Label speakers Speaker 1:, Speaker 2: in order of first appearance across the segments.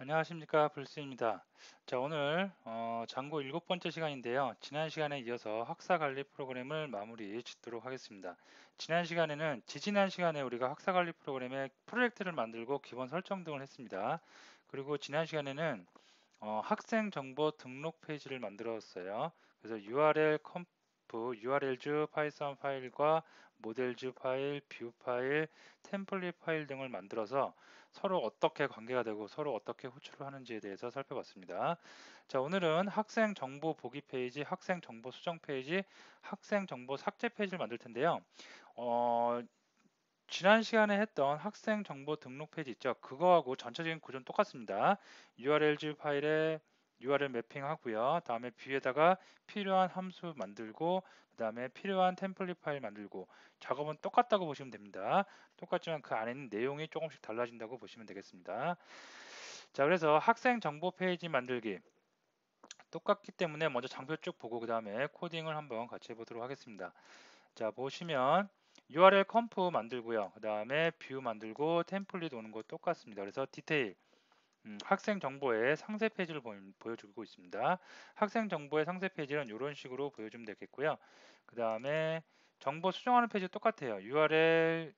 Speaker 1: 안녕하십니까, 불스입니다. 자, 오늘 장고 7번째 시간인데요. 지난 시간에 이어서 학사관리 프로그램을 마무리 짓도록 하겠습니다. 지난 시간에는 지지난 시간에 우리가 학사관리 프로그램의 프로젝트를 만들고 기본 설정 등을 했습니다. 그리고 지난 시간에는 학생 정보 등록 페이지를 만들었어요. 그래서 URL 컴프, URL즈 파이썬 파일과 모델즈 파일, 뷰 파일, 템플릿 파일 등을 만들어서 서로 어떻게 관계가 되고 서로 어떻게 호출을 하는지에 대해서 살펴봤습니다. 자, 오늘은 학생 정보 보기 페이지, 학생 정보 수정 페이지, 학생 정보 삭제 페이지를 만들 텐데요. 어, 지난 시간에 했던 학생 정보 등록 페이지 있죠? 그거하고 전체적인 구조는 똑같습니다. URLG 파일에 URL 매핑 하고요. 다음에 뷰에다가 필요한 함수 만들고 그 다음에 필요한 템플릿 파일 만들고 작업은 똑같다고 보시면 됩니다. 똑같지만 그 안에 있는 내용이 조금씩 달라진다고 보시면 되겠습니다. 자, 그래서 학생 정보 페이지 만들기 똑같기 때문에 먼저 장표 쭉 보고 그 다음에 코딩을 한번 같이 해보도록 하겠습니다. 자, 보시면 URL 컴프 만들고요. 그 다음에 뷰 만들고 템플릿 오는 거 똑같습니다. 그래서 디테일 학생 정보의 상세 페이지를 보여주고 있습니다. 학생 정보의 상세 페이지는 이런 식으로 보여주면 되겠고요. 그 다음에 정보 수정하는 페이지 똑같아요. URL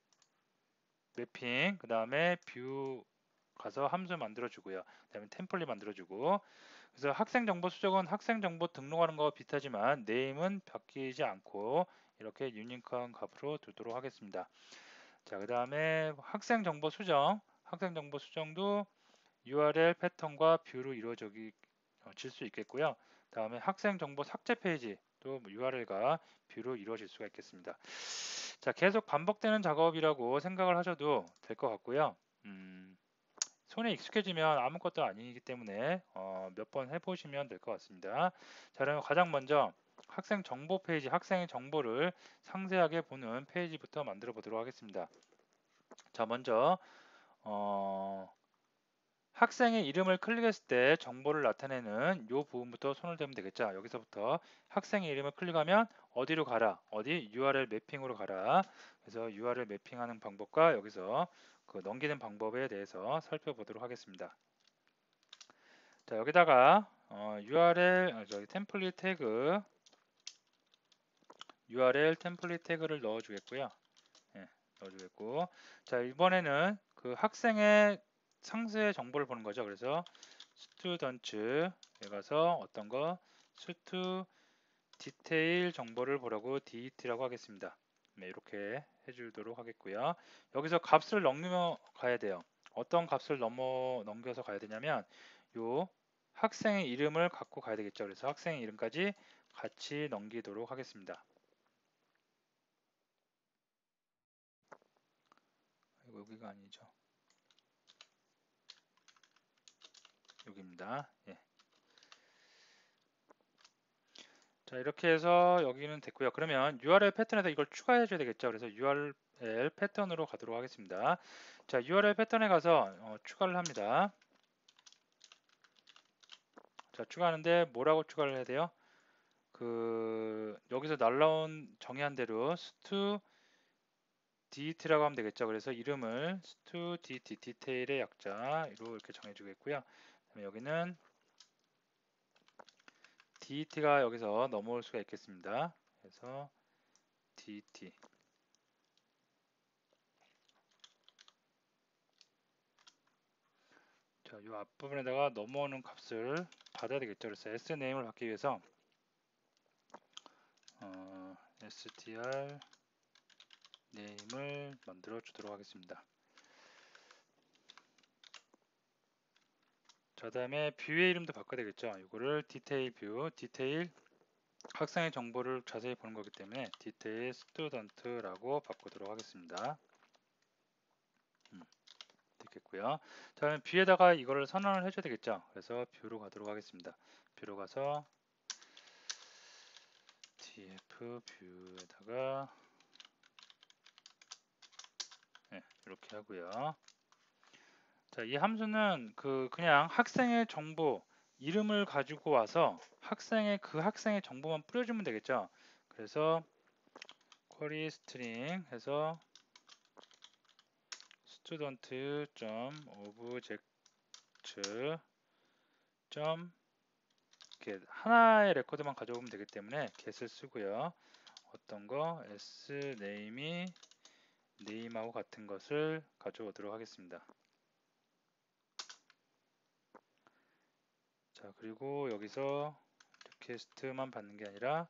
Speaker 1: 매핑, 그 다음에 뷰 가서 함수 만들어주고요. 그 다음에 템플릿 만들어주고. 그래서 학생 정보 수정은 학생 정보 등록하는 거와 비슷하지만 네임은 바뀌지 않고 이렇게 유니크한 값으로 두도록 하겠습니다. 자, 그 다음에 학생 정보 수정, 학생 정보 수정도 URL 패턴과 뷰로 이루어질 수 있겠고요. 다음에 학생 정보 삭제 페이지 또 URL과 뷰로 이루어질 수가 있겠습니다. 자, 계속 반복되는 작업이라고 생각을 하셔도 될 것 같고요. 손에 익숙해지면 아무것도 아니기 때문에 몇 번 해보시면 될 것 같습니다. 자, 그럼 가장 먼저 학생 정보 페이지, 학생의 정보를 상세하게 보는 페이지부터 만들어 보도록 하겠습니다. 자, 먼저 학생의 이름을 클릭했을 때 정보를 나타내는 이 부분부터 손을 대면 되겠죠. 여기서부터 학생의 이름을 클릭하면 어디로 가라, 어디 URL 매핑으로 가라. 그래서 URL 매핑하는 방법과 여기서 그 넘기는 방법에 대해서 살펴보도록 하겠습니다. 자, 여기다가 저기 템플릿 태그 URL 템플릿 태그를 넣어주겠고요. 예, 넣어주겠고, 자, 이번에는 그 학생의 상세 정보를 보는 거죠. 그래서 스튜던트에 가서 어떤 거 스투 디테일 정보를 보라고 DET라고 하겠습니다. 네, 이렇게 해주도록 하겠고요. 여기서 값을 넘겨 가야 돼요. 어떤 값을 넘겨서 가야 되냐면 요 학생의 이름을 갖고 가야 되겠죠. 그래서 학생의 이름까지 같이 넘기도록 하겠습니다. 이거 여기가 아니죠. 여기입니다. 예. 자, 이렇게 해서 여기는 됐고요. 그러면 URL 패턴에서 이걸 추가해 줘야 되겠죠. 그래서 URL 패턴으로 가도록 하겠습니다. 자, URL 패턴에 가서 추가를 합니다. 자, 추가하는데 뭐라고 추가를 해야 돼요? 그 여기서 날라온 정의한 대로 스투 DET라고 하면 되겠죠. 그래서 이름을 스투 DET 디테일의 약자로 이렇게 정해주겠고요. 그다음에 여기는 DET가 여기서 넘어올 수가 있겠습니다. 그래서 DET. 자, 이 앞부분에다가 넘어오는 값을 받아야 되겠죠. 그래서 sName을 받기 위해서 str name을 만들어 주도록 하겠습니다. 자, 다음에 뷰의 이름도 바꿔야 되겠죠. 이거를 디테일 뷰, 디테일 학생의 정보를 자세히 보는 거기 때문에 디테일 스튜던트라고 바꾸도록 하겠습니다. 됐겠고요. 자, 그럼 뷰에다가 이거를 선언을 해줘야 되겠죠. 그래서 뷰로 가도록 하겠습니다. 뷰로 가서 df 뷰에다가 네, 이렇게 하고요. 자, 이 함수는 그냥 학생의 정보 이름을 가지고 와서 그 학생의 정보만 뿌려주면 되겠죠. 그래서 query string 해서 student.object 우측 점 이렇게 하나의 레코드만 가져오면 되기 때문에 get을 쓰고요. 어떤 거 s name이 name하고 같은 것을 가져오도록 하겠습니다. 자, 그리고 여기서 리퀘스트만 받는 게 아니라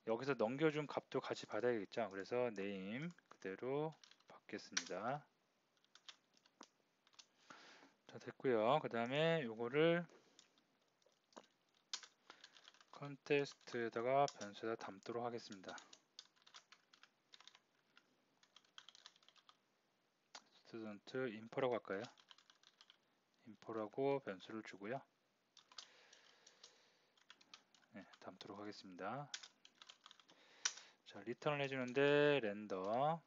Speaker 1: 여기서 넘겨준 값도 같이 받아야겠죠. 그래서 name 그대로 받겠습니다. 자, 됐고요. 그 다음에 요거를 컨텍스트에다가 변수에다 담도록 하겠습니다. student info라고 할까요? info라고 변수를 주고요. 네, 담도록 하겠습니다. 자, 리턴을 해주는데 렌더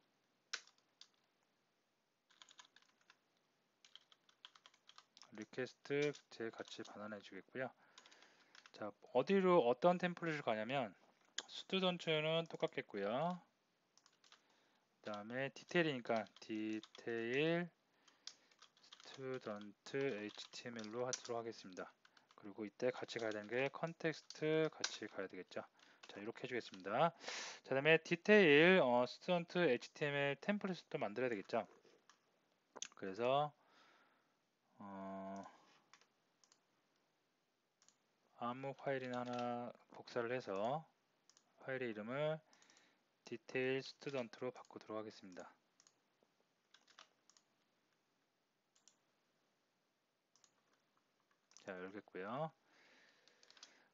Speaker 1: 리퀘스트 제 같이 반환해 주겠고요. 자, 어디로 어떤 템플릿을 가냐면 스튜던트는 똑같겠고요. 그 다음에 디테일이니까 디테일 스튜던트 HTML로 하도록 하겠습니다. 그리고 이때 같이 가야 되는 게 컨텍스트 같이 가야 되겠죠. 자, 이렇게 해주겠습니다. 자, 그 다음에 디테일 스튜던트 HTML 템플릿도 만들어야 되겠죠. 그래서 아무 파일이나 하나 복사를 해서 파일의 이름을 디테일 스튜던트로 바꾸도록 하겠습니다. 자, 열겠고요.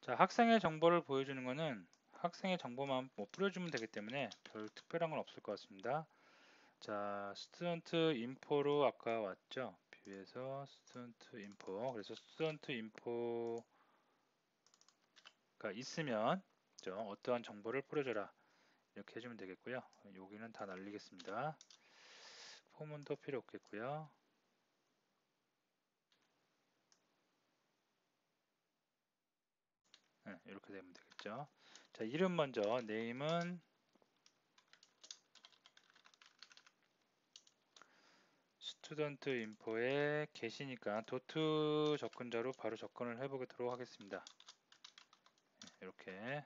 Speaker 1: 자, 학생의 정보를 보여주는 것은 학생의 정보만 뿌려주면 되기 때문에 별 특별한 건 없을 것 같습니다. 자, 스튜던트 인포로 아까 왔죠. 뷰에서 스튜던트 인포. 그래서 스튜던트 인포가 있으면 어떠한 정보를 뿌려줘라 이렇게 해주면 되겠고요. 여기는 다 날리겠습니다. 폼은 또 필요 없겠고요. 네, 이렇게 되면 되겠죠. 자, 이름 먼저 name은 스튜던트 인포에 get이니까 도트 접근자로 바로 접근을 해보도록 하겠습니다. 네, 이렇게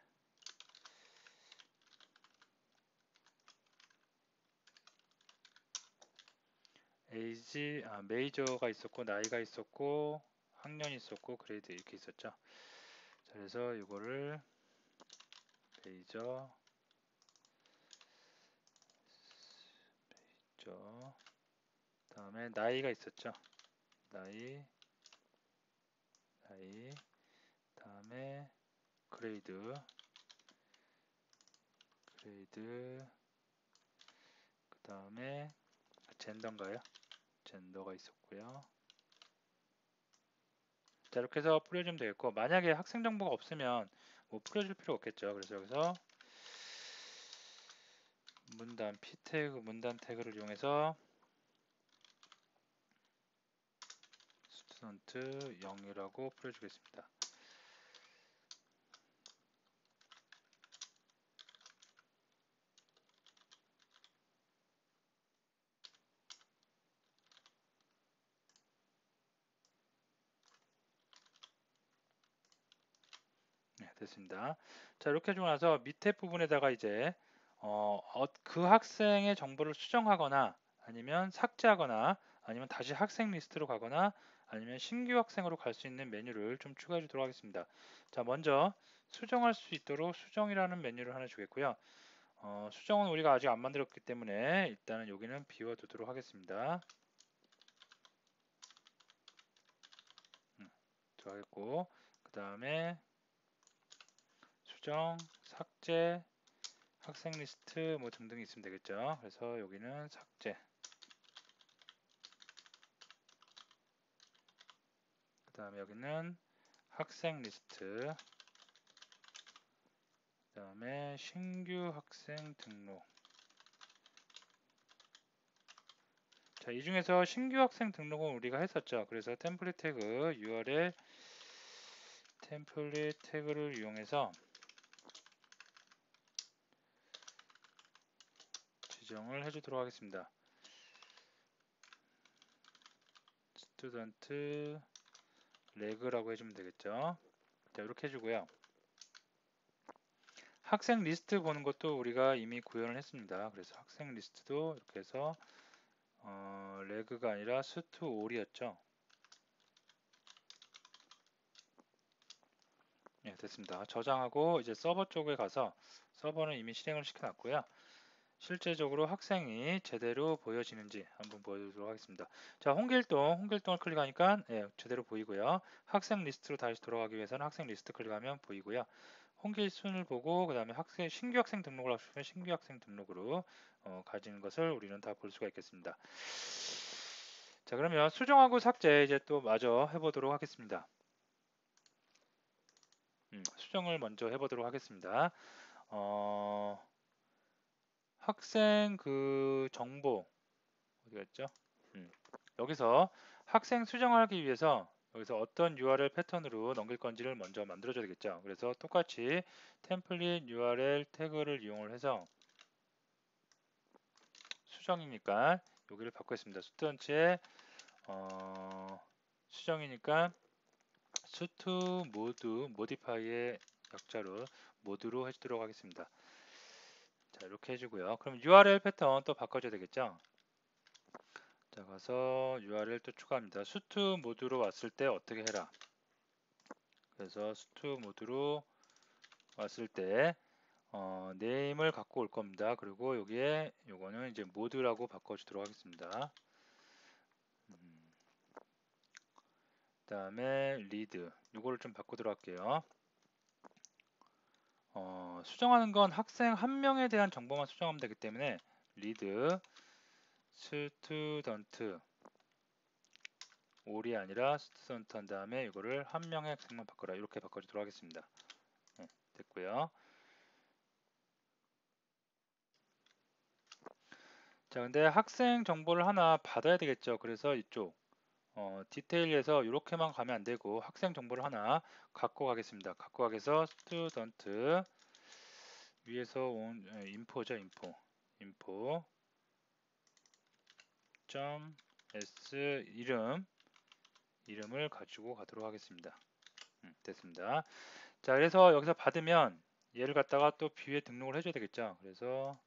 Speaker 1: 에이지, 메이저가 있었고 나이가 있었고 학년이 있었고 그레이드 이렇게 있었죠. 자, 그래서 이거를 메이저 다음에 나이가 있었죠. 나이 다음에 그레이드 그 다음에 젠더인가요? 젠더가 있었고요. 자, 이렇게 해서 뿌려주면 되겠고, 만약에 학생 정보가 없으면 뭐 뿌려줄 필요 없겠죠. 그래서 여기서 문단 p 태그 문단 태그를 이용해서 스튜던트 0이라고 뿌려주겠습니다. 네, 됐습니다. 자, 이렇게 해주고 나서 밑에 부분에다가 이제 그 학생의 정보를 수정하거나 아니면 삭제하거나 아니면 다시 학생 리스트로 가거나 아니면 신규 학생으로 갈 수 있는 메뉴를 좀 추가해 주도록 하겠습니다. 자, 먼저 수정할 수 있도록 수정이라는 메뉴를 하나 주겠고요. 수정은 우리가 아직 안 만들었기 때문에 일단은 여기는 비워두도록 하겠습니다. 좋아했고 그 다음에 수정, 삭제, 학생 리스트 뭐 등등이 있으면 되겠죠. 그래서 여기는 삭제. 그 다음에 여기는 학생 리스트. 그 다음에 신규 학생 등록. 자, 이 중에서 신규 학생 등록은 우리가 했었죠. 그래서 템플릿 태그 URL 템플릿 태그를 이용해서 지정을 해주도록 하겠습니다. 스튜던트 레그라고 해주면 되겠죠. 자, 이렇게 해주고요. 학생 리스트 보는 것도 우리가 이미 구현을 했습니다. 그래서 학생 리스트도 이렇게 해서 레그가 아니라 스투 올이었죠. 예, 됐습니다. 저장하고 이제 서버 쪽에 가서 서버는 이미 실행을 시켜놨고요. 실제적으로 학생이 제대로 보여지는지 한번 보여드리도록 하겠습니다. 자, 홍길동을 클릭하니까 예, 제대로 보이고요. 학생 리스트로 다시 돌아가기 위해서는 학생 리스트 클릭하면 보이고요. 홍길순을 보고 그 다음에 신규 학생 등록을 하시면 신규 학생 등록으로 가지는 것을 우리는 다 볼 수가 있겠습니다. 자, 그러면 수정하고 삭제 이제 또 마저 해보도록 하겠습니다. 수정을 먼저 해보도록 하겠습니다. 학생 그 정보 어디 갔죠? 여기서 학생 수정하기 위해서 여기서 어떤 URL 패턴으로 넘길 건지를 먼저 만들어줘야 되겠죠. 그래서 똑같이 템플릿 URL 태그를 이용을 해서 수정이니까 여기를 바꾸겠습니다. 스튜던트의 수정이니까 스투 모드 모디파이의 약자로 모드로 해주도록 하겠습니다. 자, 이렇게 해주고요. 그럼 URL 패턴 또 바꿔줘야 되겠죠. 자, 가서 URL 또 추가합니다. 수트 모드로 왔을 때 어떻게 해라. 그래서 수트 모드로 왔을 때 네임을 갖고 올 겁니다. 그리고 여기에 요거는 이제 모드라고 바꿔주도록 하겠습니다. 그 다음에 리드 요거를 좀 바꾸도록 할게요. 수정하는 건 학생 한 명에 대한 정보만 수정하면 되기 때문에 리드 스튜던트 올이 아니라 스튜던트 한 다음에 이거를 한 명의 학생만 바꿔라 이렇게 바꿔주도록 하겠습니다. 네, 됐고요. 자, 근데 학생 정보를 하나 받아야 되겠죠. 그래서 이쪽 디테일에서 이렇게만 가면 안 되고 학생 정보를 하나 갖고 가겠습니다. 갖고 가게서 스튜던트 위에서 온 인포죠. 인포 점 s 이름을 가지고 가도록 하겠습니다. 됐습니다. 자, 그래서 여기서 받으면 얘를 갖다가 또 뷰에 등록을 해줘야 되겠죠. 그래서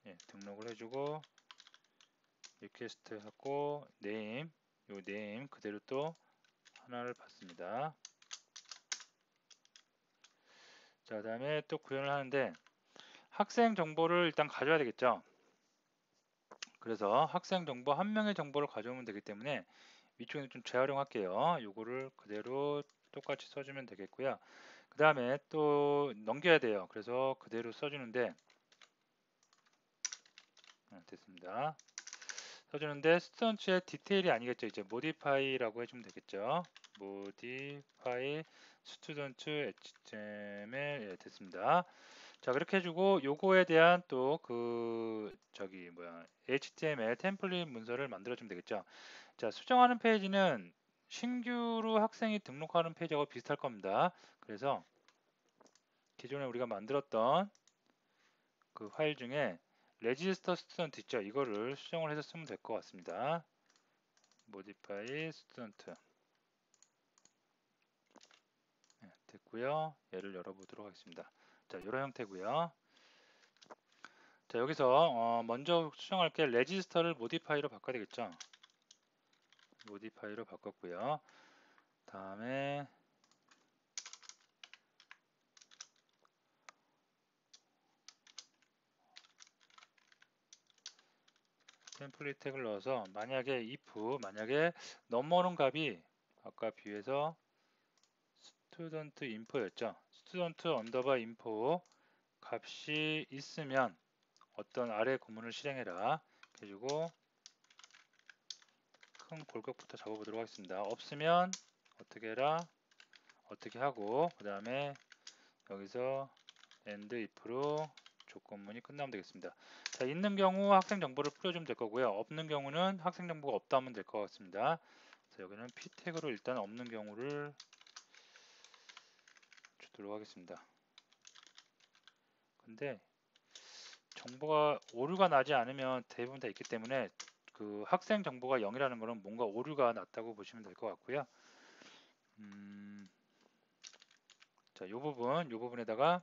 Speaker 1: 예, 등록을 해주고 리퀘스트 하고 네임 요 네임 그대로 또 하나를 받습니다. 자, 그다음에 또 구현을 하는데 학생 정보를 일단 가져야 되겠죠. 그래서 학생 정보 한 명의 정보를 가져오면 되기 때문에 위쪽에 좀 재활용할게요. 요거를 그대로 똑같이 써주면 되겠고요. 그 다음에 또 넘겨야 돼요. 그래서 그대로 써주는데 됐습니다. 써주는데 스튜던트의 디테일이 아니겠죠. 이제 modify라고 해주면 되겠죠. modify student HTML 예, 됐습니다. 자, 그렇게 해주고 요거에 대한 또 HTML 템플릿 문서를 만들어주면 되겠죠. 자, 수정하는 페이지는 신규로 학생이 등록하는 페이지하고 비슷할 겁니다. 그래서 기존에 우리가 만들었던 그 파일 중에 register student 있죠. 이거를 수정을 해서 쓰면 될 것 같습니다. modify student 네, 됐고요. 얘를 열어보도록 하겠습니다. 자, 이런 형태고요. 자, 여기서 먼저 수정할 게 register를 modify로 바꿔야 되겠죠. modify로 바꿨고요. 다음에 템플릿 태그를 넣어서 만약에 넘어오는 값이 아까 비해서 스튜던트 인포였죠. 스튜던트 언더바 인포 값이 있으면 어떤 아래 구문을 실행해라 해주고 큰 골격부터 잡아보도록 하겠습니다. 없으면 어떻게 해라 어떻게 하고 그 다음에 여기서 end if로 조건문이 끝나면 되겠습니다. 자, 있는 경우 학생 정보를 뿌려주면 될 거고요. 없는 경우는 학생 정보가 없다 하면 될 것 같습니다. 자, 여기는 p 태그로 일단 없는 경우를 주도록 하겠습니다. 근데 정보가 오류가 나지 않으면 대부분 다 있기 때문에 그 학생 정보가 0이라는 거는 뭔가 오류가 났다고 보시면 될 것 같고요. 자, 요 부분에다가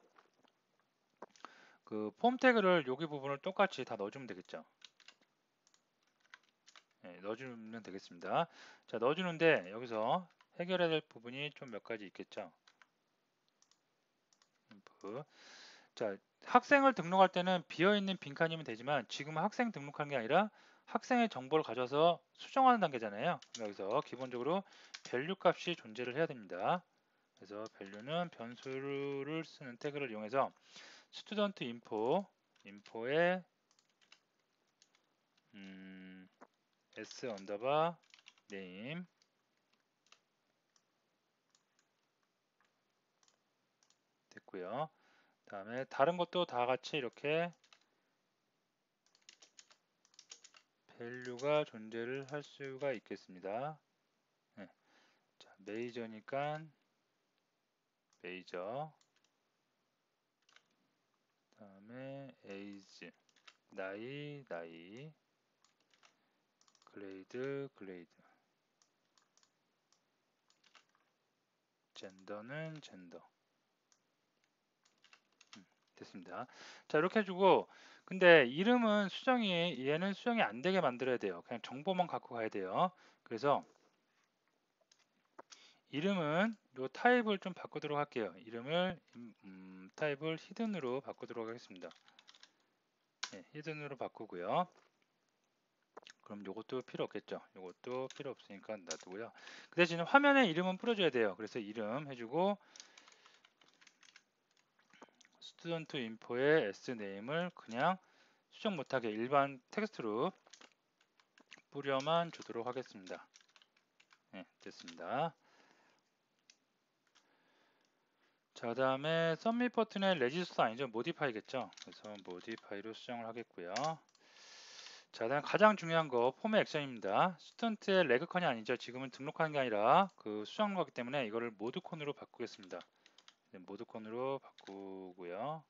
Speaker 1: 그 폼 태그를 여기 부분을 똑같이 다 넣어주면 되겠죠. 네, 넣어주면 되겠습니다. 자, 넣어주는데 여기서 해결해야 될 부분이 좀 몇 가지 있겠죠. 자, 학생을 등록할 때는 비어있는 빈칸이면 되지만 지금은 학생 등록하는 게 아니라 학생의 정보를 가져서 수정하는 단계잖아요. 여기서 기본적으로 밸류 값이 존재를 해야 됩니다. 그래서 밸류는 변수를 쓰는 태그를 이용해서 student info에 s 언더바 name 됐고요. 다음에 다른 것도 다 같이 이렇게 밸류가 존재를 할 수가 있겠습니다. 네. 자, 메이저니까 메이저, 다음에 age, 나이, 그레이드, 젠더는 젠더. 됐습니다. 자, 이렇게 해주고, 근데 이름은 얘는 수정이 안 되게 만들어야 돼요. 그냥 정보만 갖고 가야 돼요. 그래서 이름은 요 타입을 좀 바꾸도록 할게요. 이름을 타입을 히든으로 바꾸도록 하겠습니다. 네, 히든으로 바꾸고요. 그럼 요것도 필요 없겠죠. 요것도 필요 없으니까 놔두고요. 그 대신 화면에 이름은 뿌려줘야 돼요. 그래서 이름 해주고 스튜던트 인포의 sname을 그냥 수정 못하게 일반 텍스트로 뿌려만 주도록 하겠습니다. 네, 됐습니다. 자, 그 다음에 submit 버튼의 레지스터 아니죠. modify겠죠. 그래서 modify로 수정을 하겠고요. 자, 다음 가장 중요한 거 폼의 액션입니다. 스튜던트의 레그컨이 아니죠. 지금은 등록하는 게 아니라 그 수정한 거기 때문에 이거를 모드콘으로 바꾸겠습니다. 네, 모드콘으로 바꾸고요.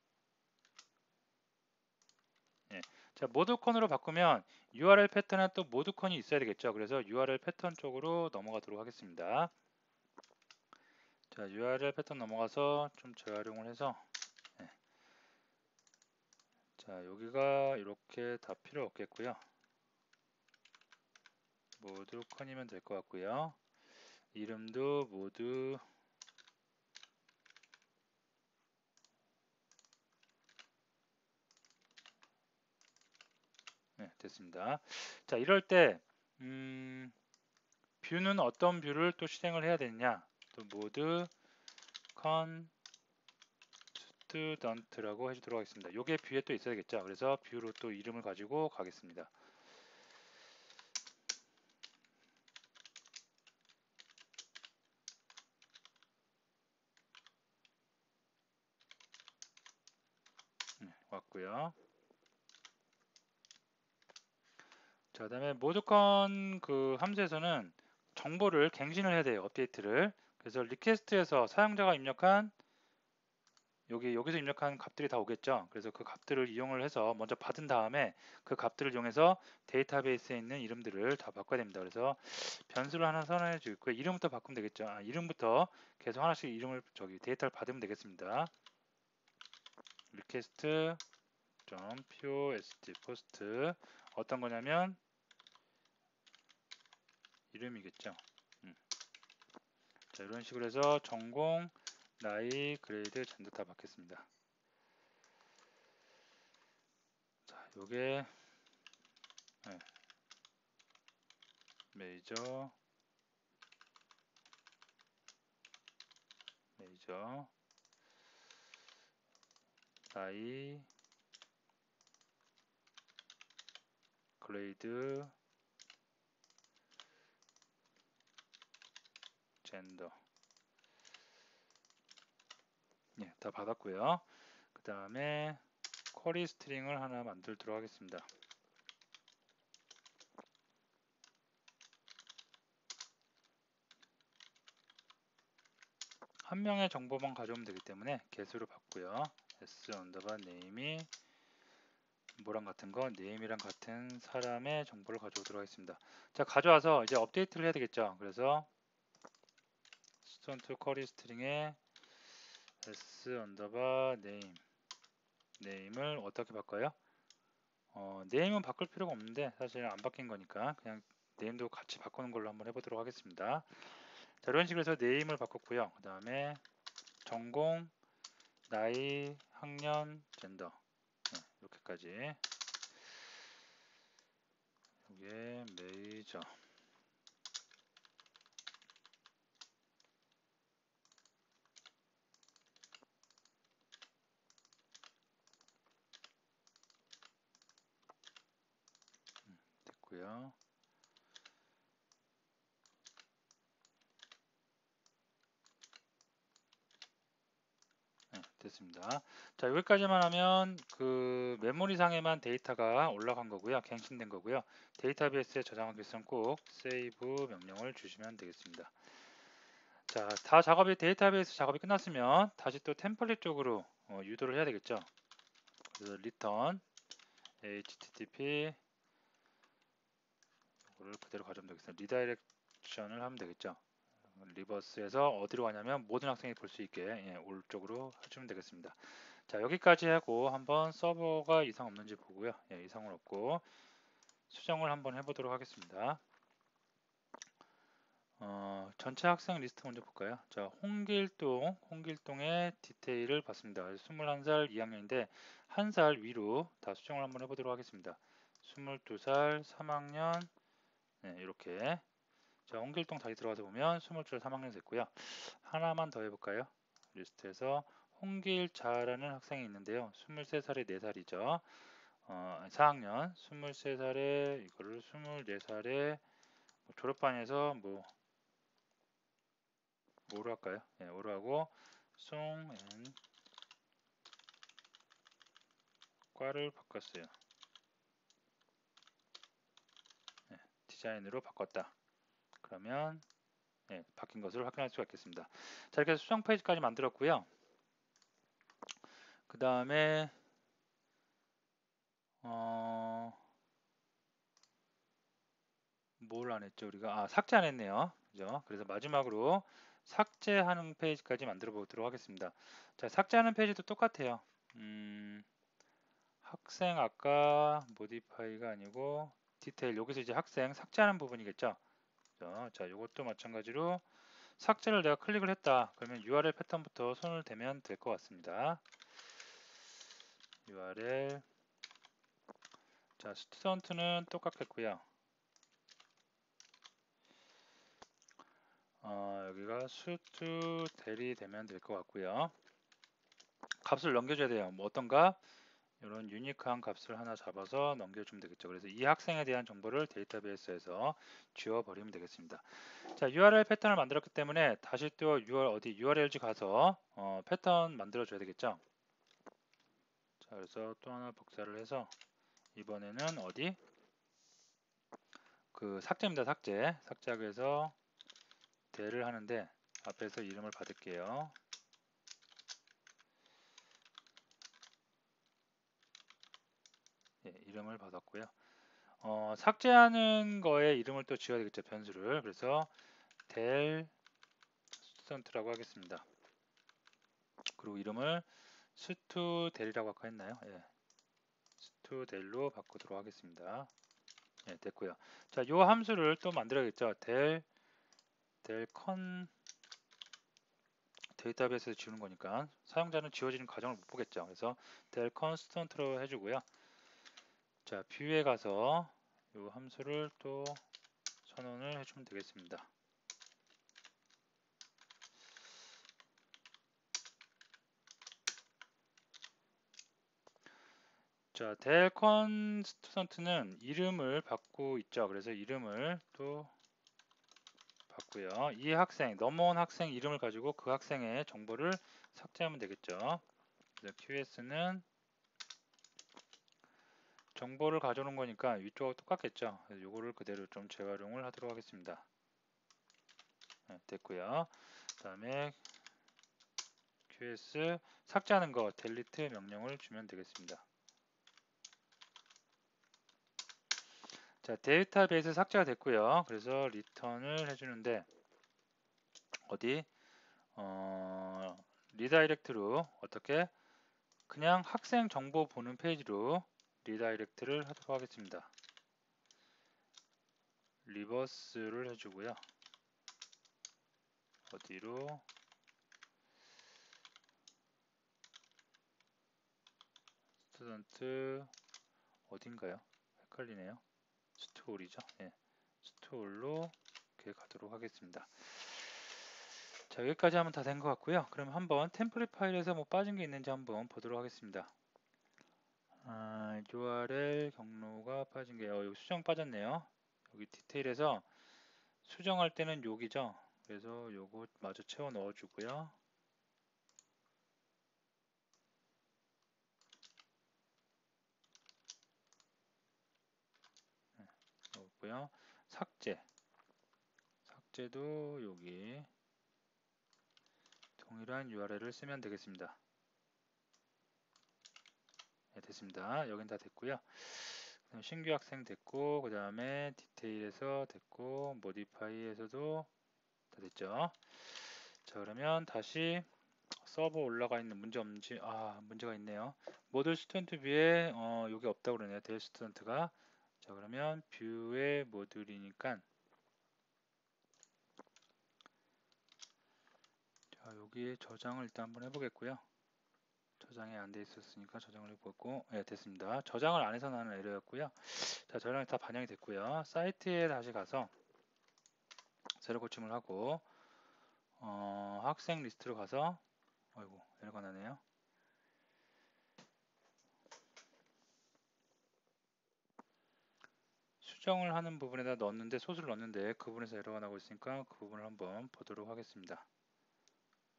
Speaker 1: 네. 자, 모드콘으로 바꾸면 URL 패턴에 또 모드콘이 있어야 되겠죠. 그래서 URL 패턴 쪽으로 넘어가도록 하겠습니다. 자, URL 패턴 넘어가서 좀 재활용을 해서 네. 자, 여기가 이렇게 다 필요 없겠고요. 모드콘이면 될 것 같고요. 이름도 모드 네, 됐습니다. 자, 이럴 때 뷰는 어떤 뷰를 또 실행을 해야 되느냐? 또 모드 컨 스튜던트라고 해주도록 하겠습니다. 이게 뷰에 또 있어야겠죠. 그래서 뷰로 또 이름을 가지고 가겠습니다. 왔고요. 자, 그다음에 모드컨 그 함수에서는 정보를 갱신을 해야 돼요. 업데이트를. 그래서 리퀘스트에서 사용자가 입력한 여기서 입력한 값들이 다 오겠죠. 그래서 그 값들을 이용을 해서 먼저 받은 다음에 그 값들을 이용해서 데이터베이스에 있는 이름들을 다 바꿔야 됩니다. 그래서 변수를 하나 선언해 주고 이름부터 바꾸면 되겠죠. 이름부터 계속 하나씩 이름을 데이터를 받으면 되겠습니다. request post post 어떤 거냐면 이름이겠죠. 자, 이런 식으로 해서 전공, 나이, 그레이드, 젠더 다 받겠습니다. 자, 요게 네. 메이저, 나이, 그레이드, 젠더 예, 다 받았고요. 그 다음에 쿼리 스트링을 하나 만들도록 하겠습니다. 한 명의 정보만 가져오면 되기 때문에 get으로 받고요. s 언더바 name이 뭐랑 같은 거, name이랑 같은 사람의 정보를 가져오도록 하겠습니다. 자, 가져와서 이제 업데이트를 해야 되겠죠. 그래서 student 쿼리 스트링에 s 언더바 name, name을 어떻게 바꿔요? name은 바꿀 필요가 없는데 사실 안 바뀐 거니까 그냥 name도 같이 바꾸는 걸로 한번 해보도록 하겠습니다. 자, 이런 식으로 해서 name을 바꿨고요. 그 다음에 전공, 나이, 학년, 젠더, 이렇게까지. 이게 메이저. 됐고요. 네, 됐습니다. 자, 여기까지만 하면 그 메모리상에만 데이터가 올라간 거고요. 갱신된 거고요. 데이터베이스에 저장하기 위해서는 꼭 save 명령을 주시면 되겠습니다. 자, 다 작업이 데이터베이스 작업이 끝났으면 다시 또 템플릿 쪽으로 유도를 해야 되겠죠. 그래서 return http 이거를 그대로 가져오면 되겠습니다. 리다이렉션을 하면 되겠죠. 리버스에서 어디로 가냐면 모든 학생이 볼 수 있게 올 쪽으로 해주면 되겠습니다. 자, 여기까지 하고 한번 서버가 이상 없는지 보고요. 이상은 없고 수정을 한번 해보도록 하겠습니다. 전체 학생 리스트 먼저 볼까요? 자, 홍길동의 디테일을 봤습니다. 21살 2학년인데 1살 위로 다 수정을 한번 해보도록 하겠습니다. 22살 3학년 이렇게. 자, 홍길동 다시 들어가서 보면 22살 3학년 됐고요. 하나만 더 해볼까요? 리스트에서 홍길자라는 학생이 있는데요. 23살에 4살이죠. 4학년 23살에 이거를 24살에 졸업반에서 뭐로 할까요? 뭐로 하고 송앤 과를 바꿨어요. 디자인으로 바꿨다. 그러면 바뀐 것을 확인할 수가 있겠습니다. 자, 이렇게 해서 수정 페이지까지 만들었고요. 그 다음에 뭘 안 했죠? 우리가 삭제 안 했네요. 그죠? 그래서 마지막으로 삭제하는 페이지까지 만들어 보도록 하겠습니다. 자, 삭제하는 페이지도 똑같아요. 학생 아까 모디파이가 아니고 디테일 여기서 이제 학생 삭제하는 부분이겠죠. 그죠? 자, 이것도 마찬가지로 삭제를 내가 클릭을 했다. 그러면 URL 패턴부터 손을 대면 될 것 같습니다. URL 자, 스튜던트는 똑같겠고요. 여기가 수투 대리 되면 될 것 같고요. 값을 넘겨줘야 돼요. 뭐 어떤 값? 이런 유니크한 값을 하나 잡아서 넘겨주면 되겠죠. 그래서 이 학생에 대한 정보를 데이터베이스에서 지워버리면 되겠습니다. 자, URL 패턴을 만들었기 때문에 다시 또 URLG 가서 패턴 만들어줘야 되겠죠. 자, 그래서 또 하나 복사를 해서 이번에는 어디? 그 삭제입니다. 삭제하기 위해서 대를 하는데 앞에서 이름을 받을게요. 이름을 받았고요. 삭제하는 거에 이름을 또 지어야 되겠죠. 변수를. 그래서 델 스튜던트라고 하겠습니다. 그리고 이름을 스투델이라고 아까 했나요? 스투델로 바꾸도록 하겠습니다. 됐고요. 자, 요 함수를 또 만들어야겠죠. 델컨 데이터베이스에서 지우는 거니까 사용자는 지워지는 과정을 못 보겠죠. 그래서 델컨 스튜던트로 해주고요. 자, 뷰에 가서 요 함수를 또 선언을 해주면 되겠습니다. 자, 델컨 스튜던트는 이름을 받고 있죠. 그래서 이름을 또 받고요. 이 학생, 넘어온 학생 이름을 가지고 그 학생의 정보를 삭제하면 되겠죠. 그래서 QS는 정보를 가져오는 거니까 위쪽하고 똑같겠죠. 그래서 이거를 그대로 좀 재활용을 하도록 하겠습니다. 됐고요. 그 다음에 QS 삭제하는 거 delete 명령을 주면 되겠습니다. 자, 데이터베이스 삭제가 됐고요. 그래서 리턴을 해주는데 어디 리다이렉트로 어떻게 그냥 학생 정보 보는 페이지로 리다이렉트를 하도록 하겠습니다. 리버스를 해주고요. 어디로 스튜던트 어딘가요? 헷갈리네요. 스토리죠. 예, 스토리로 이렇게 가도록 하겠습니다. 자, 여기까지 하면 다 된 것 같고요. 그럼 한번 템플릿 파일에서 뭐 빠진 게 있는지 한번 보도록 하겠습니다. URL 경로가 빠진 게 여기 수정 빠졌네요. 여기 디테일에서 수정할 때는 여기죠. 그래서 요거 마저 채워 넣어주고요. 넣었고요. 삭제도 여기 동일한 URL을 쓰면 되겠습니다. 네, 됐습니다. 여긴 다 됐고요. 신규 학생 됐고, 그 다음에 디테일에서 됐고, 모디파이에서도 다 됐죠. 자, 그러면 다시 서버 올라가 있는 문제 없는지, 문제가 있네요. 모듈 스튜던트 뷰에 여기 없다고 그러네요. 데일 스튜던트가. 자, 그러면 뷰의 모듈이니까 자, 여기에 저장을 일단 한번 해보겠고요. 저장이 안 돼 있었으니까 저장을 해보고, 네, 됐습니다. 저장을 안 해서 나는 에러였고요. 자, 저장이 다 반영이 됐고요. 사이트에 다시 가서 새로 고침을 하고, 학생 리스트로 가서, 아이고, 에러가 나네요. 수정을 하는 부분에다 넣었는데, 소스를 넣었는데, 그 부분에서 에러가 나고 있으니까 그 부분을 한번 보도록 하겠습니다.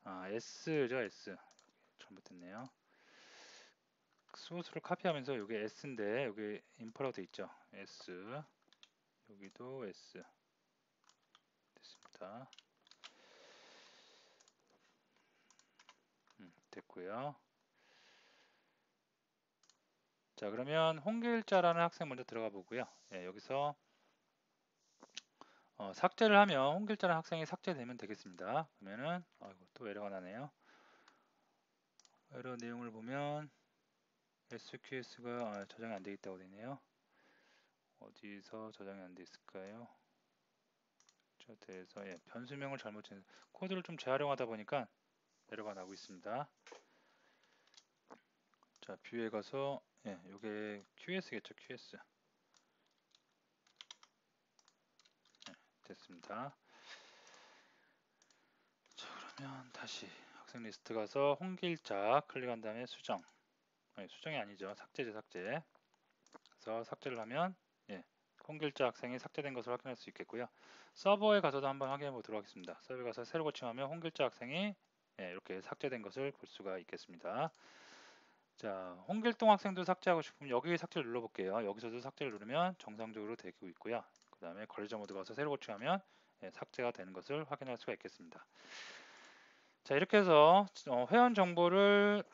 Speaker 1: S죠, S. 잘못됐네요. 소스를 카피하면서 여기 S인데, 여기 인퍼라고 돼 있죠. S. 여기도 S. 됐습니다. 됐고요. 자, 그러면 홍길자라는 학생 먼저 들어가 보고요. 예, 여기서 삭제를 하면 홍길자라는 학생이 삭제되면 되겠습니다. 그러면은 아이고 또 에러가 나네요. 에러 내용을 보면 SQS가 저장이 안 되어 있다고 되네요. 어디서 저장이 안 되어 있을까요? 저대에서 변수명을 잘못 친 코드를 좀 재활용하다 보니까 에러가 나고 있습니다. 자, 뷰에 가서 요게 QS겠죠, QS. 됐습니다. 자, 그러면 다시 학생 리스트 가서 홍길자 클릭한 다음에 수정. 수정이 아니죠. 삭제죠, 삭제. 그래서 삭제를 하면 홍길자 학생이 삭제된 것을 확인할 수 있겠고요. 서버에 가서도 한번 확인해 보도록 하겠습니다. 서버에 가서 새로 고침하면 홍길자 학생이 이렇게 삭제된 것을 볼 수가 있겠습니다. 자, 홍길동 학생도 삭제하고 싶으면 여기 삭제를 눌러볼게요. 여기서도 삭제를 누르면 정상적으로 되고 있고요. 그 다음에 관리자 모드 가서 새로 고침하면 삭제가 되는 것을 확인할 수가 있겠습니다. 자, 이렇게 해서 회원 정보를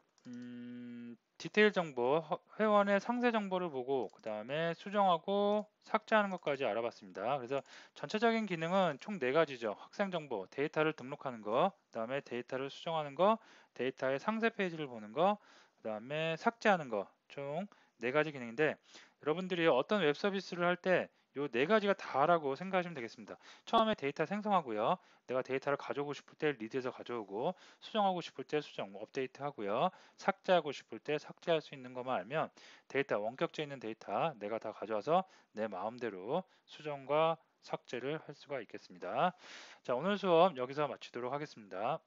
Speaker 1: 디테일 정보, 회원의 상세 정보를 보고 그 다음에 수정하고 삭제하는 것까지 알아봤습니다. 그래서 전체적인 기능은 총 4가지죠. 학생 정보, 데이터를 등록하는 거, 그 다음에 데이터를 수정하는 거, 데이터의 상세 페이지를 보는 거, 그 다음에 삭제하는 거, 총 4가지 기능인데 여러분들이 어떤 웹 서비스를 할 때 이 4가지가 다라고 생각하시면 되겠습니다. 처음에 데이터 생성하고요. 내가 데이터를 가져오고 싶을 때 리드에서 가져오고 수정하고 싶을 때 수정, 업데이트 하고요. 삭제하고 싶을 때 삭제할 수 있는 것만 알면 데이터, 원격제 있는 데이터 내가 다 가져와서 내 마음대로 수정과 삭제를 할 수가 있겠습니다. 자, 오늘 수업 여기서 마치도록 하겠습니다.